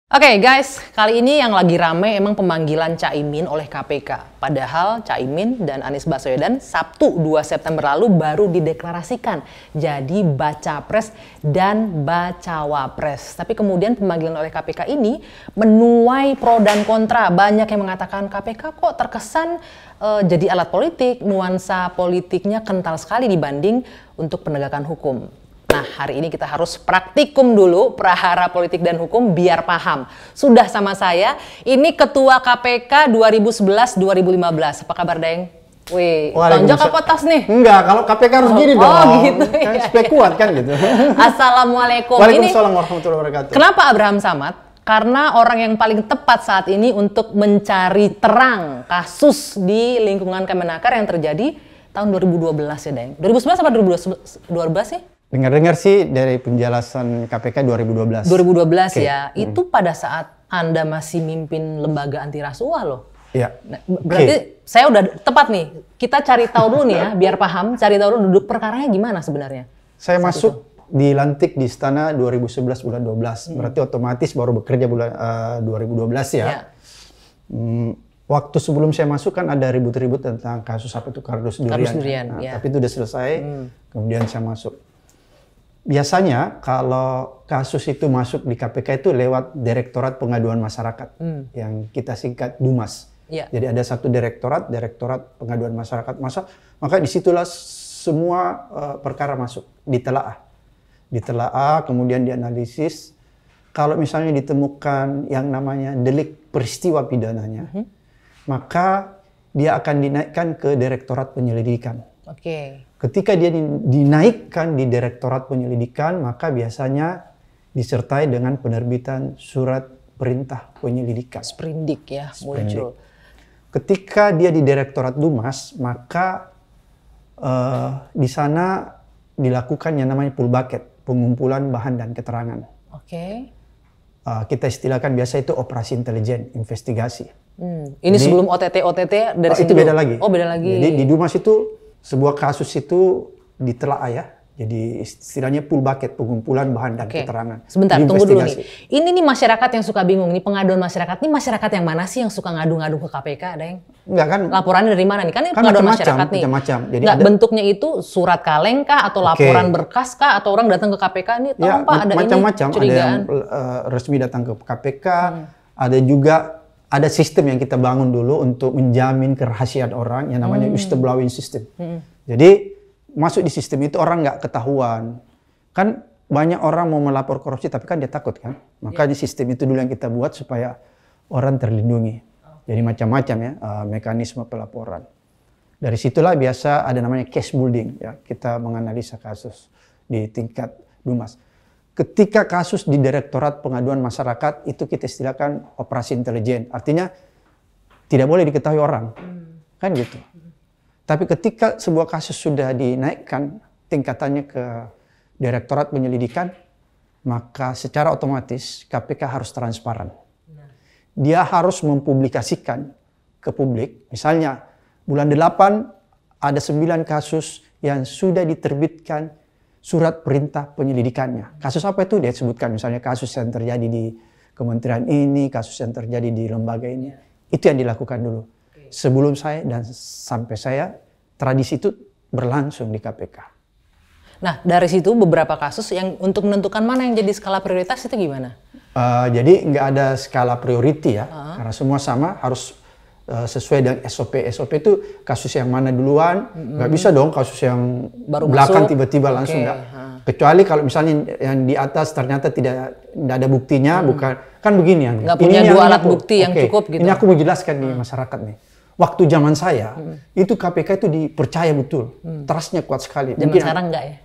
Oke guys, kali ini yang lagi rame emang pemanggilan Caimin oleh KPK. Padahal Caimin dan Anies Baswedan Sabtu 2 September lalu baru dideklarasikan jadi baca pres dan bacawa pres. Tapi kemudian pemanggilan oleh KPK ini menuai pro dan kontra. Banyak yang mengatakan KPK kok terkesan jadi alat politik, nuansa politiknya kental sekali dibanding untuk penegakan hukum. Nah, hari ini kita harus praktikum dulu prahara politik dan hukum biar paham. Sudah sama saya, ini Ketua KPK 2011-2015. Apa kabar, Deng? Wih, tonjok apa tas nih? Enggak, kalau KPK harus gini dong. Oh gitu kan ya. supaya kuat kan gitu. Assalamualaikum. Waalaikumsalam warahmatullahi wabarakatuh. Kenapa Abraham Samad? Karena orang yang paling tepat saat ini untuk mencari terang kasus di lingkungan Kemenaker yang terjadi tahun 2012 ya, Deng. 2011 apa 2012 sih? Dengar-dengar sih dari penjelasan KPK 2012. 2012 Okay. ya, itu pada saat Anda masih mimpin lembaga anti rasuah loh. Iya. Nah, berarti saya udah tepat nih, kita cari tahu dulu nih ya, biar paham, cari tahu dulu duduk perkaranya gimana sebenarnya. Saya masuk dilantik di istana 2011 bulan 12, berarti otomatis baru bekerja bulan 2012 ya. Ya. Waktu sebelum saya masuk kan ada ribut-ribut tentang kasus apa itu kardus durian. Kardus durian, Nah, ya. tapi itu udah selesai, kemudian saya masuk. Biasanya kalau kasus itu masuk di KPK itu lewat Direktorat Pengaduan Masyarakat yang kita singkat DUMAS. Ya. Jadi ada satu Direktorat Pengaduan Masyarakat. Maka disitulah semua perkara masuk, ditelaah, kemudian dianalisis. Kalau misalnya ditemukan yang namanya delik peristiwa pidananya, maka dia akan dinaikkan ke Direktorat Penyelidikan. Oke. Ketika dia dinaikkan di Direktorat Penyelidikan, maka biasanya disertai dengan penerbitan surat perintah penyelidikan. Sprindik ya, muncul. Ketika dia di Direktorat Dumas, maka di sana dilakukan yang namanya pull bucket, pengumpulan bahan dan keterangan. Oke. Kita istilahkan biasa itu operasi intelijen, investigasi. Ini jadi, sebelum OTT dari situ itu beda lagi. Oh, beda lagi. Jadi di Dumas itu sebuah kasus itu ditelaah ya. Jadi istilahnya pull bucket, pengumpulan bahan dan keterangan. Sebentar, tunggu dulu nih. Ini nih masyarakat yang suka bingung nih, pengaduan masyarakat. Ini masyarakat yang mana sih yang suka ngadu-ngadu ke KPK, Deng? Enggak kan? Laporannya dari mana nih? Kan ini Kan pengaduan macam-macam, masyarakat nih. macam-macam. Jadi nggak, bentuknya itu surat kaleng kah atau laporan berkas kah atau orang datang ke KPK nih, tolong ya, Pak ada macam-macam. ini curigaan. Ada yang resmi datang ke KPK, ada juga ada sistem yang kita bangun dulu untuk menjamin kerahasiaan orang yang namanya whistleblowing system. Jadi masuk di sistem itu orang nggak ketahuan. Kan banyak orang mau melapor korupsi tapi kan dia takut kan. Maka di sistem itu dulu yang kita buat supaya orang terlindungi. Jadi macam-macam ya mekanisme pelaporan. Dari situlah biasa ada namanya case building ya. Kita menganalisa kasus di tingkat Dumas. Ketika kasus di Direktorat Pengaduan Masyarakat itu kita istilahkan operasi intelijen. Artinya tidak boleh diketahui orang. Kan gitu. Tapi ketika sebuah kasus sudah dinaikkan tingkatannya ke Direktorat Penyelidikan, maka secara otomatis KPK harus transparan. Dia harus mempublikasikan ke publik. Misalnya bulan 8 ada 9 kasus yang sudah diterbitkan surat perintah penyelidikannya. Kasus apa itu? Dia sebutkan misalnya kasus yang terjadi di kementerian ini, kasus yang terjadi di lembaga ini. Itu yang dilakukan dulu. Sebelum saya dan sampai saya, tradisi itu berlangsung di KPK. Nah, dari situ beberapa kasus yang untuk menentukan mana yang jadi skala prioritas itu gimana? Jadi nggak ada skala priority ya, karena semua sama harus sesuai dengan SOP. SOP itu kasus yang mana duluan, nggak bisa dong kasus yang baru belakang masuk, tiba-tiba langsung nggak. Kecuali kalau misalnya yang di atas ternyata tidak ada buktinya, bukan kan begini yang nggak punya dua alat bukti yang cukup gitu. Ini aku mau jelaskan di masyarakat nih. Waktu zaman saya itu KPK itu dipercaya betul, trustnya kuat sekali. Zaman sekarang enggak ya?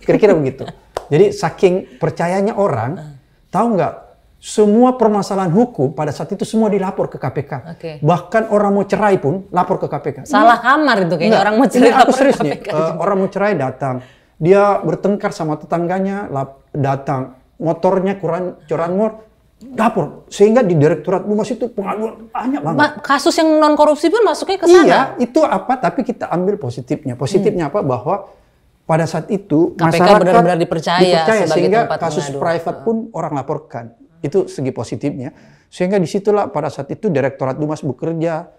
Kira-kira begitu. Jadi saking percayanya orang, tahu nggak? Semua permasalahan hukum pada saat itu semua dilapor ke KPK. Bahkan orang mau cerai pun lapor ke KPK. Salah kamar itu kayaknya orang mau cerai lapor ke KPK. Orang mau cerai datang. Dia bertengkar sama tetangganya, datang. Motornya kurang curanmor, lapor. Sehingga di Direktorat Dumas itu pengaduan banyak banget. Kasus yang non korupsi pun masuknya ke sana. Iya, itu apa? Tapi kita ambil positifnya. Positifnya apa? Bahwa pada saat itu KPK masyarakat benar-benar dipercaya sebagai sehingga tempat kasus pengadu. private pun orang laporkan. Itu segi positifnya. Sehingga disitulah pada saat itu Direktorat Dumas bekerja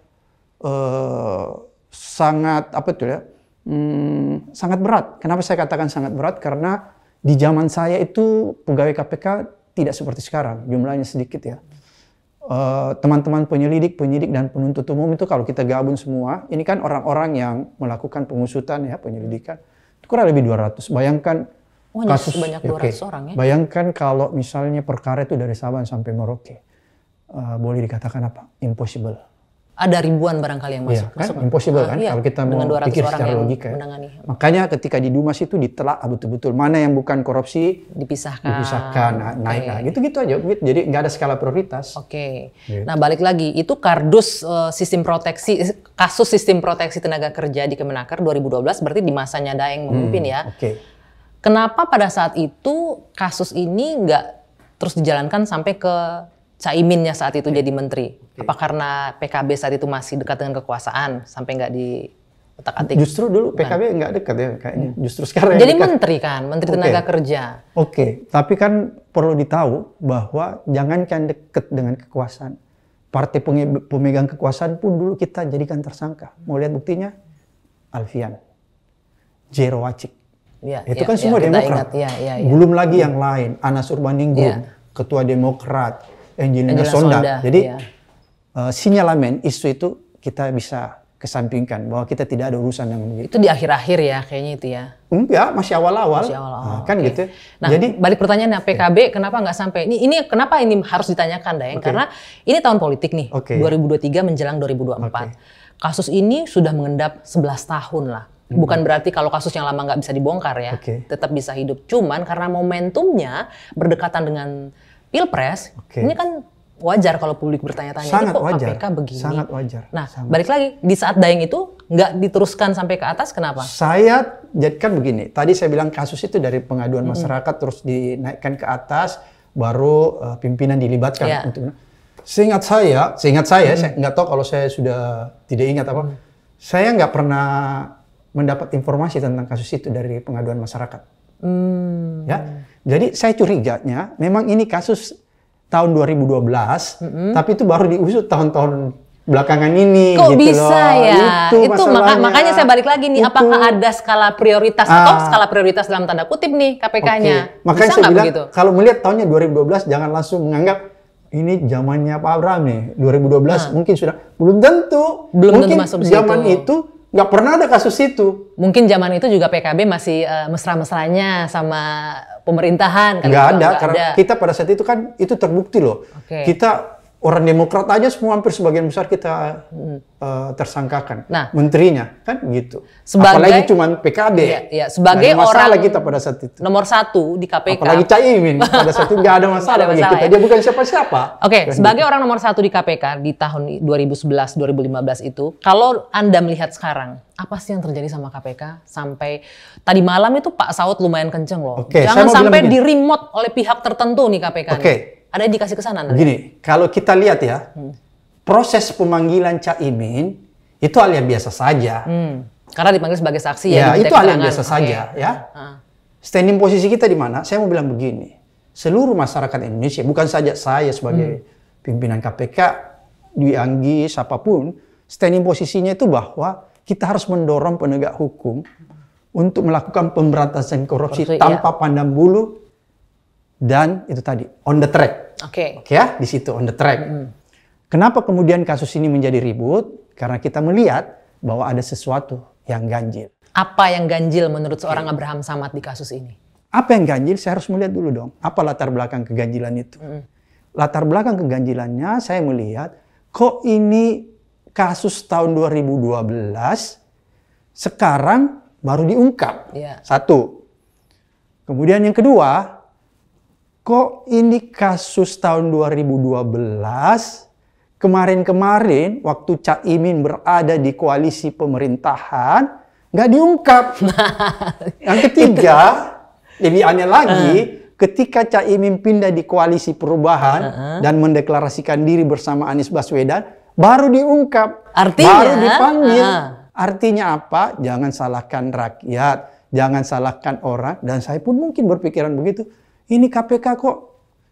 sangat sangat berat. Kenapa saya katakan sangat berat? Karena di zaman saya itu pegawai KPK tidak seperti sekarang, jumlahnya sedikit ya. Teman-teman penyidik dan penuntut umum itu kalau kita gabung semua, ini kan orang-orang yang melakukan pengusutan ya, penyelidikan, itu kurang lebih 200. Bayangkan kasus banyak 200 orang ya. Bayangkan kalau misalnya perkara itu dari Sabang sampai Merauke, boleh dikatakan apa? Impossible. Ada ribuan barangkali yang masuk. Iya, kan? Impossible kan? Iya, kalau kita mau pikir secara logika. Ya. Makanya ketika di Dumas itu ditelaah betul-betul mana yang bukan korupsi dipisahkan, naik lah. Gitu-gitu aja. Jadi nggak ada skala prioritas. Oke. Nah balik lagi, itu kardus kasus sistem proteksi tenaga kerja di Kemenaker 2012 berarti di masanya Daeng memimpin ya. Oke. Kenapa pada saat itu kasus ini nggak terus dijalankan sampai ke Caiminnya saat itu jadi menteri? Apa karena PKB saat itu masih dekat dengan kekuasaan sampai nggak diutak-atik? Justru dulu PKB nggak dekat ya kayaknya. Justru sekarang. Jadi menteri kan, menteri tenaga kerja. Tapi kan perlu ditahu bahwa jangankan dekat dengan kekuasaan, partai pemegang kekuasaan pun dulu kita jadikan tersangka. Mau lihat buktinya? Alfian, Jero Wacik. Itu kan semua Demokrat. Belum lagi yang lain, Anas Urbaningrum, Ketua Demokrat. Angelina Sonda. Jadi sinyalemen isu itu kita bisa kesampingkan bahwa kita tidak ada urusan dengan begitu. Itu di akhir-akhir ya kayaknya itu ya? Enggak, masih awal-awal. Kan gitu. Nah, jadi balik pertanyaannya PKB kenapa nggak sampai? Ini kenapa ini harus ditanyakan Daeng? Karena ini tahun politik nih, 2023 menjelang 2024. Kasus ini sudah mengendap 11 tahun lah. Bukan berarti kalau kasus yang lama nggak bisa dibongkar ya, tetap bisa hidup. Cuman karena momentumnya berdekatan dengan Pilpres, ini kan wajar kalau publik bertanya-tanya, ini kok KPK begini? Sangat wajar. Nah, balik lagi, di saat Daeng itu nggak diteruskan sampai ke atas, kenapa? Saya jadikan begini, tadi saya bilang kasus itu dari pengaduan masyarakat terus dinaikkan ke atas, baru pimpinan dilibatkan. Seingat saya, saya nggak tahu kalau saya sudah tidak ingat apa, saya nggak pernah mendapat informasi tentang kasus itu dari pengaduan masyarakat. Ya, jadi saya curiganya memang ini kasus tahun 2012, tapi itu baru diusut tahun-tahun belakangan ini. Kok gitu bisa loh. ya? Itu makanya saya balik lagi nih, apakah ada skala prioritas atau skala prioritas dalam tanda kutip nih KPK-nya? Makanya saya bilang kalau melihat tahunnya 2012 jangan langsung menganggap ini zamannya Pak Abraham nih 2012 mungkin sudah belum tentu. Mungkin masuk zaman itu nggak pernah ada kasus itu. Mungkin zaman itu juga PKB masih mesra-mesranya sama pemerintahan. Nggak ada, karena kita pada saat itu kan itu terbukti loh. Kita orang Demokrat aja semua hampir sebagian besar kita tersangkakan. Nah, menterinya kan gitu. Apalagi cuma PKB. Sebagai orang kita pada saat itu. Nomor 1 di KPK. Apalagi Caimin pada saat itu nggak ada masalah bagi kita. Dia bukan siapa-siapa. Sebagai orang nomor 1 di KPK di tahun 2011-2015 itu, kalau Anda melihat sekarang, apa sih yang terjadi sama KPK sampai tadi malam itu Pak Saud lumayan kenceng loh. Jangan sampai di remote oleh pihak tertentu nih KPK. Ada indikasi ke sana? Begini, kalau kita lihat ya, proses pemanggilan Caimin itu hal yang biasa saja. Karena dipanggil sebagai saksi ya. Itu hal yang biasa saja ya. Standing posisi kita di mana? Saya mau bilang begini, seluruh masyarakat Indonesia, bukan saja saya sebagai pimpinan KPK, Dwi Anggi, siapapun, standing posisinya itu bahwa kita harus mendorong penegak hukum untuk melakukan pemberantasan korupsi tanpa pandang bulu dan itu tadi on the track. Ya, di situ on the track. Kenapa kemudian kasus ini menjadi ribut? Karena kita melihat bahwa ada sesuatu yang ganjil. Apa yang ganjil menurut seorang Abraham Samad di kasus ini? Apa yang ganjil? Saya harus melihat dulu dong. Apa latar belakang keganjilan itu? Latar belakang keganjilannya saya melihat kok ini kasus tahun 2012 sekarang baru diungkap. Satu. Kemudian yang kedua, kok ini kasus tahun 2012 kemarin-kemarin waktu Caimin berada di koalisi pemerintahan nggak diungkap. Yang ketiga, lebih aneh lagi, ketika Caimin pindah di koalisi perubahan dan mendeklarasikan diri bersama Anies Baswedan, baru diungkap, baru dipanggil. Artinya apa? Jangan salahkan rakyat, jangan salahkan orang. Dan saya pun mungkin berpikiran begitu. Ini KPK kok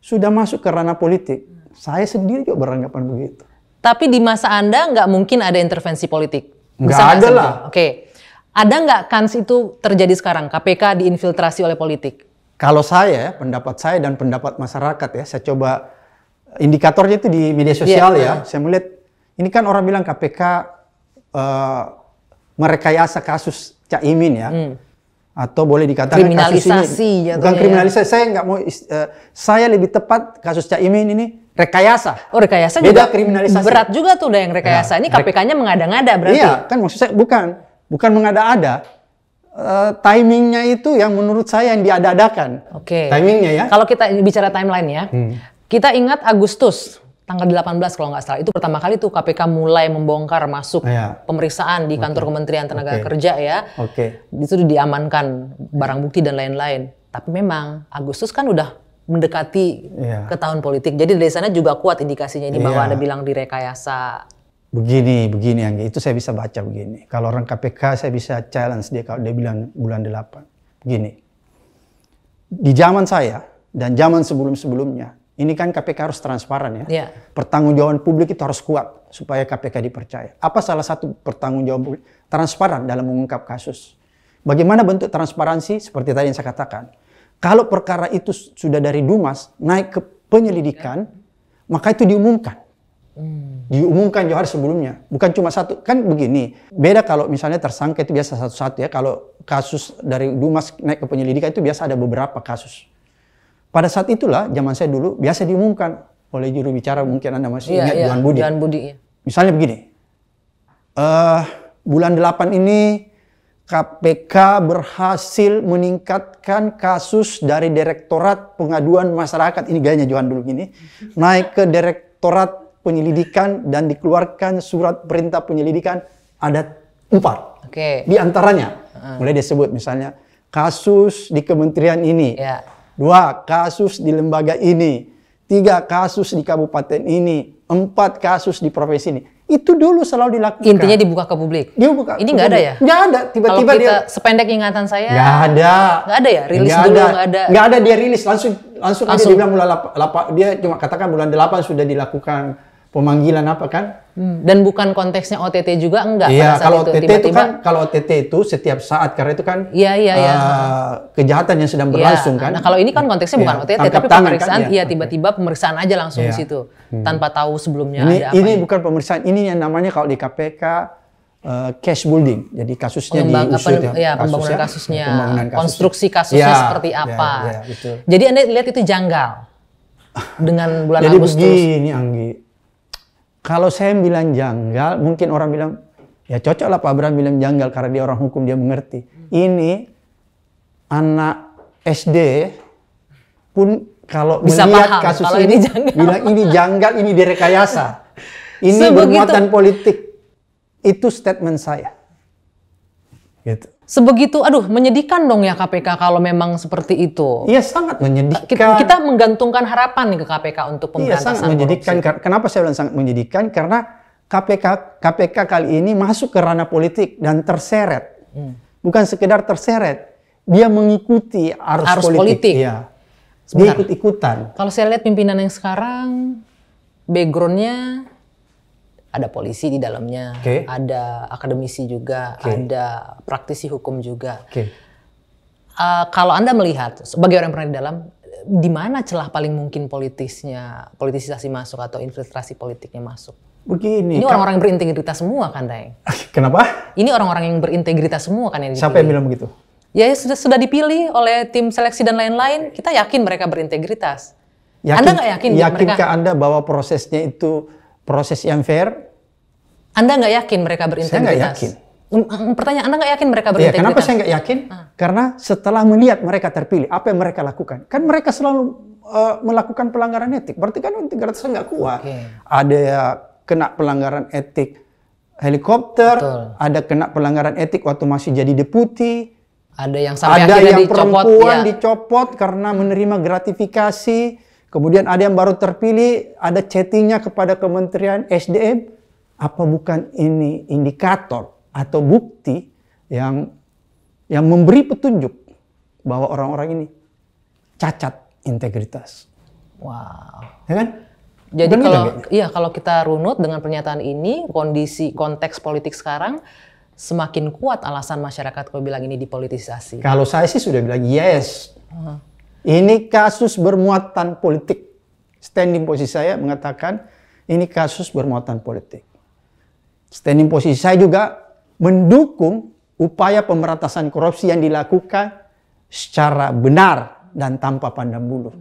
sudah masuk ke ranah politik. Saya sendiri juga beranggapan begitu. Tapi di masa Anda nggak mungkin ada intervensi politik? Nggak ada lah. Oke. Ada nggak kans itu terjadi sekarang? KPK diinfiltrasi oleh politik? Kalau saya, pendapat saya dan pendapat masyarakat ya, saya coba indikatornya itu di media sosial ya. Saya melihat, ini kan orang bilang KPK merekayasa kasus Cak Imin ya. Atau boleh dikatakan kriminalisasi kasus ini. Bukan kriminalisasi, saya nggak mau, saya lebih tepat kasus Cak Imin ini rekayasa. Oh, rekayasa beda juga kriminalisasi. berat juga tuh yang rekayasa. Ini KPK-nya mengada-ngada berarti. Iya, kan maksud saya bukan mengada-ada. Timingnya itu yang menurut saya yang diada-adakan. Oke. Timingnya ya. Kalau kita bicara timeline ya, kita ingat Agustus tanggal 18 kalau nggak salah, itu pertama kali tuh KPK mulai membongkar masuk pemeriksaan di kantor Kementerian Tenaga Kerja ya. Itu diamankan barang bukti dan lain-lain. Tapi memang Agustus kan udah mendekati ke tahun politik. Jadi dari sana juga kuat indikasinya ini bahwa Anda bilang direkayasa. Begini Anggi, itu saya bisa baca begini. Kalau orang KPK saya bisa challenge dia kalau dia bilang bulan 8. Begini. Di zaman saya dan zaman sebelum-sebelumnya, ini kan KPK harus transparan ya. Pertanggungjawaban publik itu harus kuat supaya KPK dipercaya. Apa salah satu pertanggungjawaban publik? Transparan dalam mengungkap kasus. Bagaimana bentuk transparansi? Seperti tadi yang saya katakan. Kalau perkara itu sudah dari Dumas naik ke penyelidikan, maka itu diumumkan. Diumumkan jauh hari sebelumnya. Bukan cuma satu. Kan begini, beda kalau misalnya tersangka itu biasa satu-satu ya. Kalau kasus dari Dumas naik ke penyelidikan itu biasa ada beberapa kasus. Pada saat itulah, zaman saya dulu, biasa diumumkan oleh juru bicara, mungkin Anda masih ingat, Johan Budi. Johan Budi, ya. Misalnya begini, bulan 8 ini KPK berhasil meningkatkan kasus dari Direktorat Pengaduan Masyarakat, ini gayanya Johan dulu gini, naik ke Direktorat Penyelidikan dan dikeluarkan surat perintah penyelidikan, ada 4. Di antaranya, mulai disebut misalnya, kasus di kementerian ini. 2 kasus di lembaga ini, 3 kasus di kabupaten ini, 4 kasus di provinsi ini. Itu dulu selalu dilakukan. Intinya dibuka ke publik. Ini nggak ada ya? Nggak ada. Tiba-tiba kalau kita sependek ingatan saya. Nggak ada. Nggak ada ya? Rilis dulu nggak ada. Nggak ada, dia rilis langsung aja dia bilang dia cuma katakan bulan 8 sudah dilakukan pemanggilan apa kan? Dan bukan konteksnya OTT juga enggak? Iya, kalau OTT itu kan, kalau OTT itu setiap saat karena itu kan kejahatan yang sedang berlangsung kan. Nah kalau ini kan konteksnya bukan OTT tapi pemeriksaan, kan? Tiba-tiba pemeriksaan aja langsung di situ tanpa tahu sebelumnya ada apa. Ini bukan pemeriksaan, ini yang namanya kalau di KPK case building. Jadi kasusnya diusut pembangunan kasusnya, konstruksi kasusnya seperti apa. Jadi Anda lihat itu janggal dengan bulan Agustus. Jadi begini Anggi. Kalau saya bilang janggal, mungkin orang bilang, ya cocok lah Pak Abraham bilang janggal karena dia orang hukum, dia mengerti. Ini anak SD pun kalau bisa melihat paham, kasus ini bilang ini janggal, ini direkayasa. Ini bermuatan politik. Itu statement saya. Gitu. Sebegitu, menyedihkan dong ya KPK kalau memang seperti itu. Iya, sangat menyedihkan. Kita menggantungkan harapan nih ke KPK untuk pemberantasan korupsi. Iya, sangat menyedihkan. Kenapa saya bilang sangat menyedihkan? Karena KPK kali ini masuk ke ranah politik dan terseret. Bukan sekedar terseret, dia mengikuti arus politik. Iya. Dia ikut-ikutan. Kalau saya lihat pimpinan yang sekarang, background-nya ada polisi di dalamnya, ada akademisi juga, ada praktisi hukum juga. Kalau Anda melihat sebagai orang yang pernah di dalam, di mana celah paling mungkin politisasi masuk atau infiltrasi politiknya masuk? Begini. Ini orang-orang yang berintegritas semua kan, Daeng? Kenapa? Ini orang-orang yang berintegritas semua kan yang dipilih. Siapa yang bilang begitu? Ya sudah dipilih oleh tim seleksi dan lain-lain. Kita yakin mereka berintegritas. Anda nggak yakin? Yakinkah Anda bahwa prosesnya itu proses yang fair? Anda nggak yakin mereka berintegritas? Saya nggak yakin. Pertanyaan, Anda nggak yakin mereka berintegritas? Kenapa saya nggak yakin? Karena setelah melihat mereka terpilih, apa yang mereka lakukan? Kan mereka selalu melakukan pelanggaran etik. Berarti kan integritasnya nggak kuat. Ada kena pelanggaran etik helikopter, ada kena pelanggaran etik waktu masih jadi deputi, ada yang sampai ada yang dicopot, perempuan dicopot karena menerima gratifikasi, kemudian ada yang baru terpilih, ada chattingnya kepada Kementerian SDM. Apa bukan ini indikator atau bukti yang memberi petunjuk bahwa orang-orang ini cacat integritas? Wow. Ya kan? Jadi kalau kita runut dengan pernyataan ini, kondisi konteks politik sekarang semakin kuat alasan masyarakat kalau bilang ini dipolitisasi. Kalau saya sih sudah bilang yes. Ini kasus bermuatan politik. Standing posisi saya mengatakan ini kasus bermuatan politik. Standing posisi saya juga mendukung upaya pemberantasan korupsi yang dilakukan secara benar dan tanpa pandang bulu.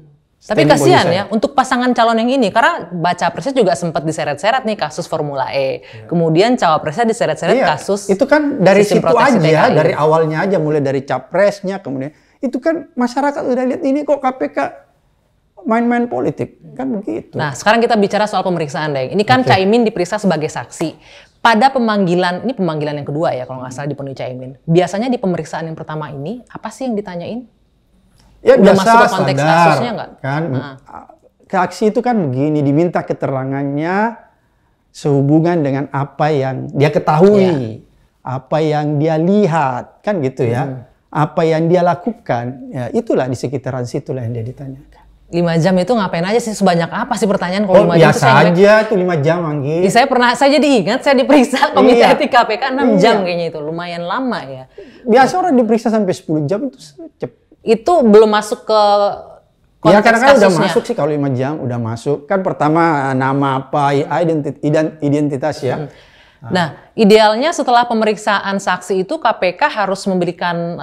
Tapi kasihan ya untuk pasangan calon yang ini, karena baca presnya juga sempat diseret-seret nih kasus Formula E. Kemudian cawapresnya diseret-seret kasus. Itu kan dari situ aja, dari awalnya aja, mulai dari capresnya, kemudian itu kan masyarakat udah lihat ini kok KPK main-main politik, kan begitu. Nah sekarang kita bicara soal pemeriksaan, Deng. Ini kan Caimin diperiksa sebagai saksi. Pada pemanggilan, ini pemanggilan yang kedua ya kalau nggak salah dipenuhi Caimin. Biasanya di pemeriksaan yang pertama ini, apa sih yang ditanyain? Ya udah biasa, masuk ke konteks standar, kasusnya nggak? Kan, saksi itu kan begini, diminta keterangannya sehubungan dengan apa yang dia ketahui, apa yang dia lihat, kan gitu ya. Apa yang dia lakukan, ya itulah di sekitaran situlah yang dia ditanyakan. 5 jam itu ngapain aja sih? Sebanyak apa sih pertanyaan kalau 5 jam? Biasa aja itu 5 jam, Anggi. Ya, saya jadi ingat, saya diperiksa Komite Etik KPK 6 jam kayaknya itu. Lumayan lama ya. Biasa orang diperiksa sampai 10 jam itu cepat. Itu belum masuk ke konteks ya kadang-kadang kasusnya. Udah masuk sih kalau 5 jam udah masuk. Kan pertama nama apa, identitas ya. Nah, idealnya setelah pemeriksaan saksi itu KPK harus memberikan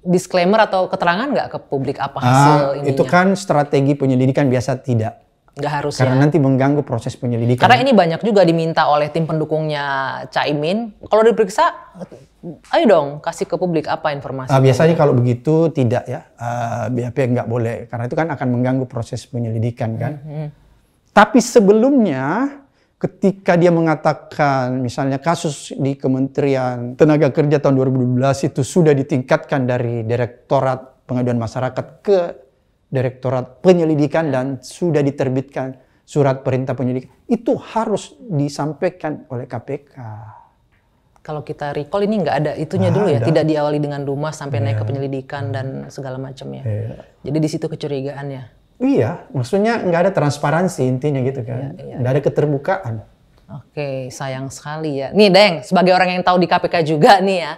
disclaimer atau keterangan nggak ke publik apa hasil ininya? Itu kan strategi penyelidikan biasa tidak. Nggak harus karena nanti mengganggu proses penyelidikan. Karena ini banyak juga diminta oleh tim pendukungnya Caimin. Kalau diperiksa, ayo dong kasih ke publik apa informasi. Biasanya kalau begitu tidak ya. BAP nggak boleh. Karena itu kan akan mengganggu proses penyelidikan kan. Tapi sebelumnya ketika dia mengatakan misalnya kasus di Kementerian Tenaga Kerja tahun 2012 itu sudah ditingkatkan dari Direktorat Pengaduan Masyarakat ke Direktorat Penyelidikan dan sudah diterbitkan surat perintah penyelidikan, itu harus disampaikan oleh KPK. Kalau kita recall ini nggak ada itunya dulu ya, tidak diawali dengan rumah sampai naik ke penyelidikan dan segala macamnya. Jadi di situ kecurigaannya. Iya, maksudnya nggak ada transparansi intinya gitu kan, nggak ada keterbukaan. Oke, sayang sekali ya. Nih Deng, sebagai orang yang tahu di KPK juga nih ya,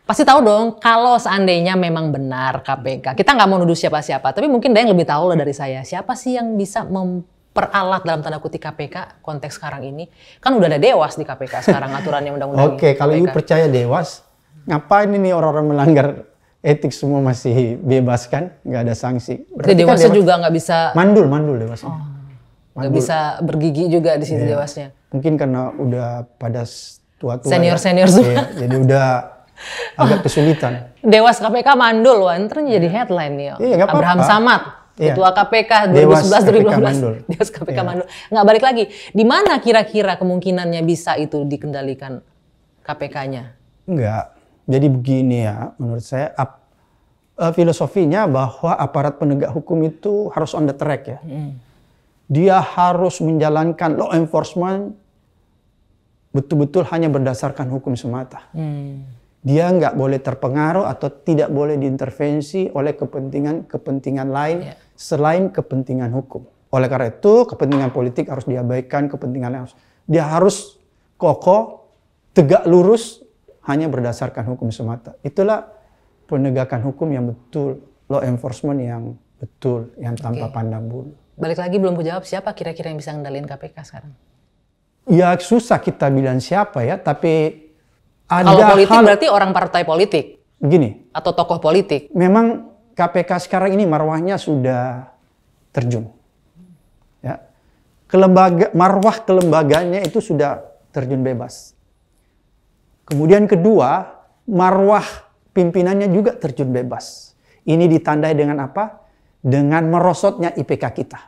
pasti tahu dong kalau seandainya memang benar KPK. Kita nggak mau nuduh siapa-siapa, tapi mungkin Deng lebih tahu lah dari saya. Siapa sih yang bisa memperalat dalam tanda kutip KPK konteks sekarang ini? Kan udah ada Dewas di KPK sekarang aturannya undang-undang. Oke, kalau ibu percaya Dewas, ngapain ini orang-orang melanggar etik semua masih bebas kan? Nggak ada sanksi. Berarti Dewasnya juga nggak bisa... Mandul Dewasnya. Nggak bisa bergigi juga di situ Dewasnya. Mungkin karena udah pada tua-tua. Senior-senior semua. Jadi udah agak kesulitan. Dewas KPK mandul, wah ntar jadi headline nih. Abraham Samad, Ketua KPK 2011-2012. Dewas KPK mandul. Nggak balik lagi. Di mana kira-kira kemungkinannya bisa itu dikendalikan KPK-nya? Enggak. Jadi begini ya, menurut saya filosofinya bahwa aparat penegak hukum itu harus on the track ya. Dia harus menjalankan law enforcement betul-betul hanya berdasarkan hukum semata. Dia nggak boleh terpengaruh atau tidak boleh diintervensi oleh kepentingan lain selain kepentingan hukum. Oleh karena itu, kepentingan politik harus diabaikan, dia harus kokoh, tegak lurus, hanya berdasarkan hukum semata. Itulah penegakan hukum yang betul, law enforcement yang betul, yang tanpa pandang bulu. Balik lagi belum jawab siapa kira-kira yang bisa ngendalin KPK sekarang? Ya susah kita bilang siapa ya, tapi ada kalau politik berarti orang partai politik? Gini. Atau tokoh politik? Memang KPK sekarang ini marwahnya sudah terjun. Ya. Marwah kelembagaannya itu sudah terjun bebas. Kemudian kedua, marwah pimpinannya juga terjun bebas. Ini ditandai dengan apa? Dengan merosotnya IPK kita.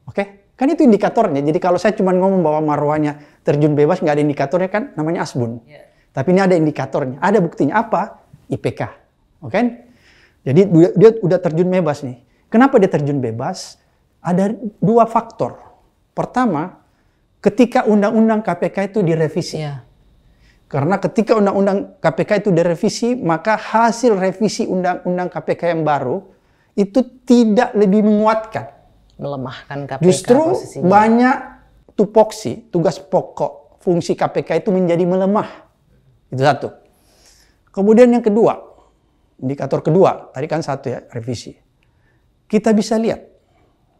Oke? Kan itu indikatornya. Jadi kalau saya cuma ngomong bahwa marwahnya terjun bebas, nggak ada indikatornya kan namanya asbun. Tapi ini ada indikatornya. Ada buktinya apa? IPK. Oke? Jadi dia udah terjun bebas nih. Kenapa dia terjun bebas? Ada dua faktor. Pertama, ketika undang-undang KPK itu direvisi. Karena ketika undang-undang KPK itu direvisi, maka hasil revisi undang-undang KPK yang baru itu tidak lebih menguatkan melemahkan KPK Justru posisinya. banyak tupoksi, tugas pokok, fungsi KPK itu menjadi melemah. Itu satu. Kemudian yang kedua, indikator kedua, tadi kan satu ya, revisi. Kita bisa lihat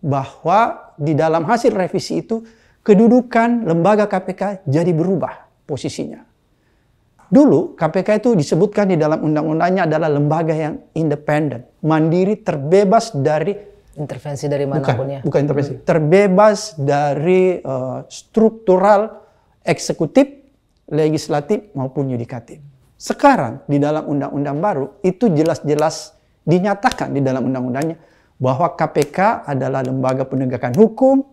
bahwa di dalam hasil revisi itu, kedudukan lembaga KPK jadi berubah posisinya. Dulu KPK itu disebutkan di dalam undang-undangnya adalah lembaga yang independen, mandiri, terbebas dari Intervensi dari manapun ya. bukan intervensi, terbebas dari struktural eksekutif, legislatif maupun yudikatif. Sekarang di dalam undang-undang baru itu jelas-jelas dinyatakan di dalam undang-undangnya bahwa KPK adalah lembaga penegakan hukum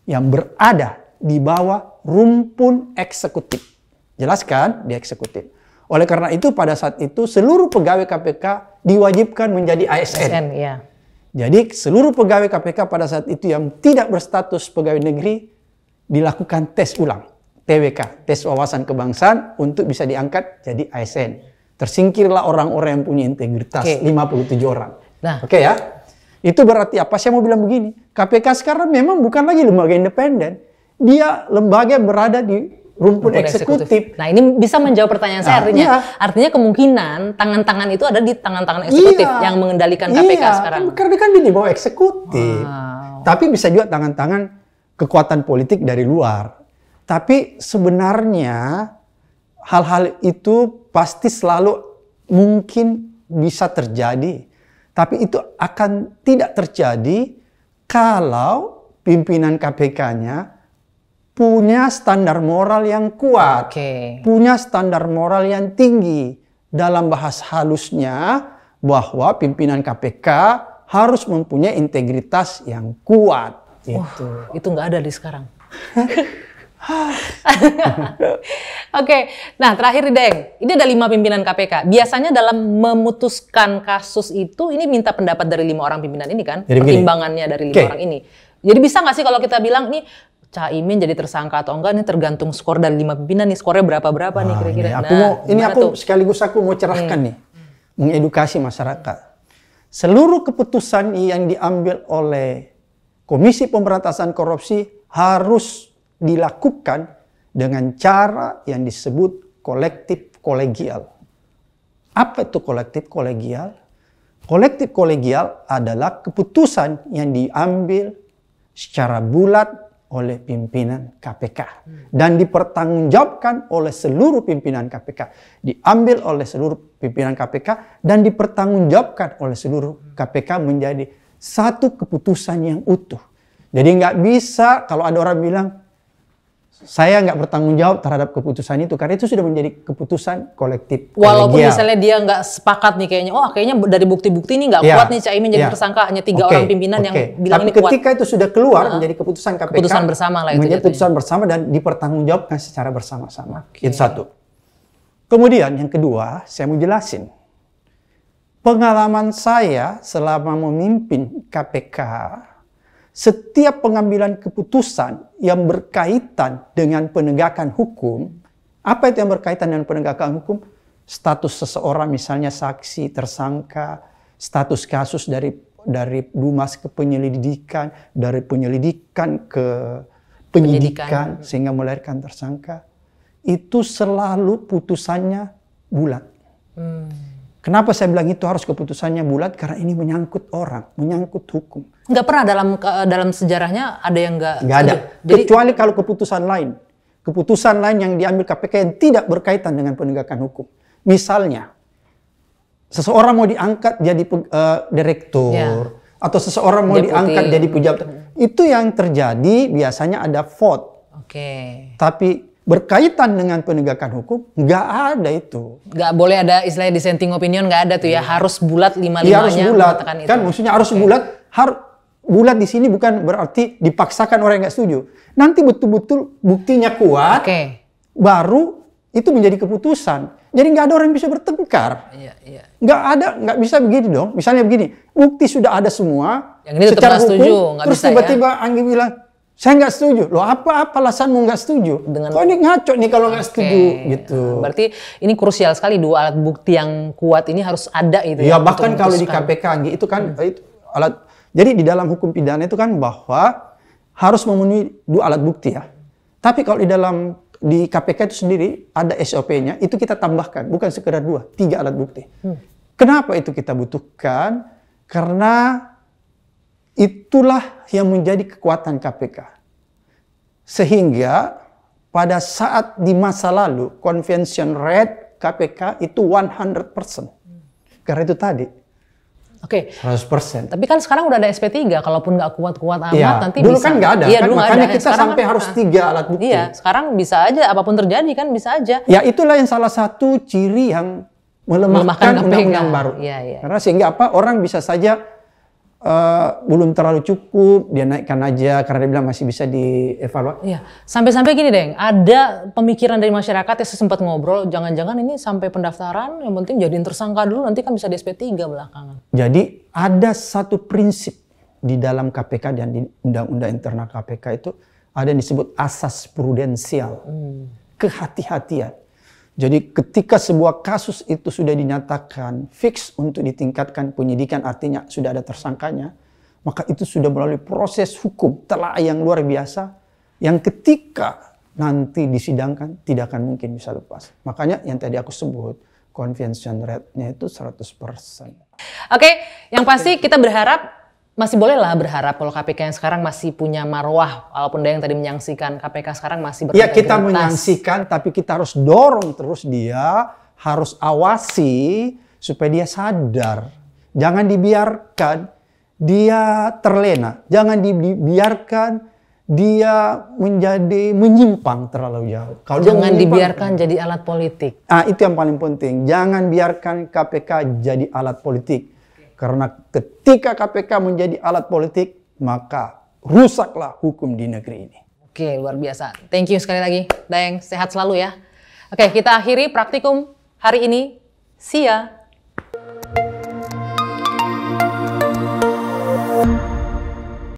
yang berada di bawah rumpun eksekutif. Jelaskan di eksekutif. Oleh karena itu pada saat itu seluruh pegawai KPK diwajibkan menjadi ASN. Ya. Jadi seluruh pegawai KPK pada saat itu yang tidak berstatus pegawai negeri dilakukan tes ulang. TWK, tes wawasan kebangsaan untuk bisa diangkat jadi ASN. Tersingkirlah orang-orang yang punya integritas, 57 orang. Nah. Oke ya. Itu berarti apa? Saya mau bilang begini, KPK sekarang memang bukan lagi lembaga independen. Dia lembaga yang berada di rumpun eksekutif. Nah, ini bisa menjawab pertanyaan saya artinya kemungkinan tangan-tangan itu ada di tangan-tangan eksekutif yang mengendalikan KPK sekarang. Karena kan di bawah eksekutif. Wow. Tapi bisa juga tangan-tangan kekuatan politik dari luar. Tapi sebenarnya hal-hal itu pasti selalu mungkin bisa terjadi. Tapi itu akan tidak terjadi kalau pimpinan KPK-nya punya standar moral yang kuat, punya standar moral yang tinggi. Dalam bahasa halusnya, bahwa pimpinan KPK harus mempunyai integritas yang kuat. Itu nggak ada di sekarang. Oke, nah terakhir Deng, ini ada 5 pimpinan KPK. Biasanya dalam memutuskan kasus itu, ini minta pendapat dari 5 orang pimpinan ini kan? Jadi pertimbangannya dari 5 orang ini. Jadi bisa nggak sih kalau kita bilang nih, Caimin jadi tersangka atau enggak, ini tergantung skor dari 5 pimpinan nih, skornya berapa nih kira-kira. Aku sekaligus mau cerahkan nih, mengedukasi masyarakat. Seluruh keputusan yang diambil oleh Komisi Pemberantasan Korupsi harus dilakukan dengan cara yang disebut kolektif kolegial. Apa itu kolektif kolegial? Kolektif kolegial adalah keputusan yang diambil secara bulat oleh pimpinan KPK dan dipertanggungjawabkan oleh seluruh pimpinan KPK, diambil oleh seluruh pimpinan KPK dan dipertanggungjawabkan oleh seluruh KPK menjadi satu keputusan yang utuh. Jadi nggak bisa kalau ada orang bilang saya nggak bertanggung jawab terhadap keputusan itu, karena itu sudah menjadi keputusan kolektif. Walaupun misalnya dia nggak sepakat nih kayaknya, kayaknya dari bukti-bukti ini nggak kuat nih Caimin jadi tersangka, hanya 3 orang pimpinan yang bilang ini kuat. Tapi ketika itu sudah keluar menjadi keputusan KPK, keputusan bersama lah itu menjadi keputusan bersama dan dipertanggungjawabkan secara bersama-sama. Itu satu. Kemudian yang kedua, saya mau jelasin. Pengalaman saya selama memimpin KPK, setiap pengambilan keputusan yang berkaitan dengan penegakan hukum, apa itu yang berkaitan dengan penegakan hukum? Status seseorang misalnya saksi, tersangka, status kasus dari Dumas ke penyelidikan, dari penyelidikan ke penyidikan sehingga melahirkan tersangka, itu selalu putusannya bulat. Kenapa saya bilang itu harus keputusannya bulat? Karena ini menyangkut orang, menyangkut hukum. Nggak pernah dalam sejarahnya ada yang nggak ada. Kecuali kalau keputusan lain yang diambil KPK yang tidak berkaitan dengan penegakan hukum. Misalnya, seseorang mau diangkat jadi direktur, atau seseorang mau diangkat jadi pejabat. Itu yang terjadi biasanya ada vote. Tapi berkaitan dengan penegakan hukum, nggak ada itu. Nggak boleh ada istilahnya dissenting opinion, nggak ada tuh ya. Harus bulat 5-5-nya harus bulat. itu. Kan maksudnya harus bulat. Bulat di sini bukan berarti dipaksakan orang yang nggak setuju. Nanti betul-betul buktinya kuat, baru itu menjadi keputusan. Jadi nggak ada orang yang bisa bertengkar. Nggak bisa begini dong. Misalnya begini, bukti sudah ada semua. Yang ini secara hukum, setuju, terus tiba-tiba Anggi bilang, saya nggak setuju. Loh apa alasanmu nggak setuju? Kok ini ngaco nih kalau nggak setuju gitu. Berarti ini krusial sekali, 2 alat bukti yang kuat ini harus ada itu. Ya bahkan kalau di KPK Anggi itu kan itu alat Jadi di dalam hukum pidana itu kan bahwa harus memenuhi 2 alat bukti ya. Tapi kalau di KPK itu sendiri ada SOP-nya, itu kita tambahkan, bukan sekedar 2, 3 alat bukti. Kenapa itu kita butuhkan? Karena itulah yang menjadi kekuatan KPK. Sehingga pada saat di masa lalu, convention rate KPK itu 100%. Karena itu tadi. Oke. 100%. Tapi kan sekarang udah ada SP3, kalaupun nggak kuat-kuat amat Ya, nanti dulu bisa. kan nggak ada, Iya, kan? dulu nggak Makanya ada. kita Sekarang sampai kan, harus 3 alat bukti. Iya, sekarang bisa aja, apapun terjadi kan bisa aja. Ya itulah yang salah satu ciri yang melemahkan KPK. undang-undang baru. Iya, iya. Karena sehingga apa, orang bisa saja belum terlalu cukup, dia naikkan aja karena dia bilang masih bisa dievaluasi. Iya, sampai-sampai gini deh, ada pemikiran dari masyarakat yang saya sempat ngobrol, jangan-jangan ini sampai pendaftaran, yang penting jadiin tersangka dulu, nanti kan bisa di SP3 belakangan. Jadi ada satu prinsip di dalam KPK dan di undang-undang internal KPK itu ada yang disebut asas prudensial, kehati-hatian. Jadi ketika sebuah kasus itu sudah dinyatakan fix untuk ditingkatkan penyidikan, artinya sudah ada tersangkanya, maka itu sudah melalui proses hukum telah yang luar biasa, yang ketika nanti disidangkan tidak akan mungkin bisa lepas. Makanya yang tadi aku sebut, conviction rate-nya itu 100%. Oke, yang pasti kita berharap, masih bolehlah berharap kalau KPK yang sekarang masih punya marwah, walaupun ada yang tadi menyaksikan KPK sekarang masih Ya berintegritas. kita menyaksikan, tapi kita harus dorong terus dia, harus awasi supaya dia sadar. Jangan dibiarkan dia terlena, jangan dibiarkan dia menjadi menyimpang terlalu jauh. Kalau Jangan dibiarkan jadi alat politik. Itu yang paling penting. Jangan biarkan KPK jadi alat politik. Karena ketika KPK menjadi alat politik, maka rusaklah hukum di negeri ini. Oke, luar biasa. Thank you sekali lagi. Daeng, sehat selalu ya. Oke, kita akhiri praktikum hari ini. See ya.